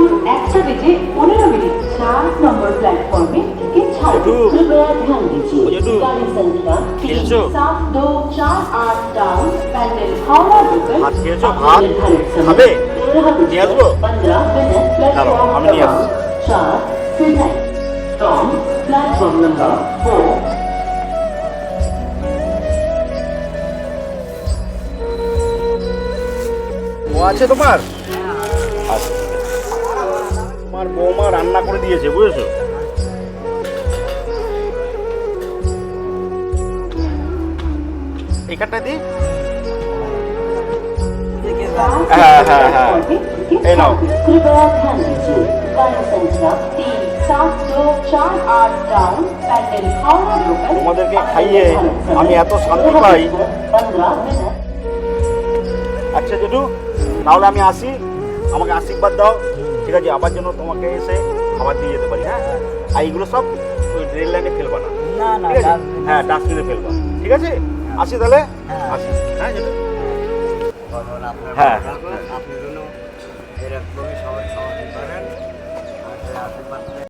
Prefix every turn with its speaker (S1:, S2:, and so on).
S1: 1টা বেজে 15 minute 4 number platform में ticket छाड़ो। कृपया ध्यान दीजिए गाड़ी संख्या 37248 डाउन पैंडल हावड़ा लोकल
S2: ভাত খেয়েছো? ভাত খাবে? নিয়ে আসবো?
S1: 15 मिनट प्लेटफॉर्म
S2: আমি নিয়ে আসছি।
S1: 4 सुधाई फ्रॉम प्लेटफॉर्म नंबर 4।
S2: ও আছে তোমার? আচ্ছা। তোমার বৌমা রান্না করে দিয়েছে, বুঝেছো? এখানটা দি। হ্যাঁ হ্যাঁ হ্যাঁ, এই নাও।
S1: कृपया ध्यान दीजिए गाड़ी संख्या 37248 डाउन पैंडल हावड़ा लोकल
S2: তোমাদেরকে খাইয়ে আমি এত শান্তি পাই।
S1: 15 मिनट।
S2: আচ্ছা জেঠু, তাহলে আমি আসি, আমাকে আশীর্বাদ দাও, ঠিক আছে? আবার যেন তোমাকে এসে খাবার দিয়ে যেতে পারি। হ্যাঁ, আর এইগুলো সব ওই রেল লাইনে ফেলবা না, ঠিক আছে? হ্যাঁ, ডাস্টবিনে ফেলবা, ঠিক আছে? আসি তাহলে, আসি। হ্যাঁ জেঠু, হ্যাঁ।
S3: আপনি যেন এরকমই সবাই সমাধান করেন।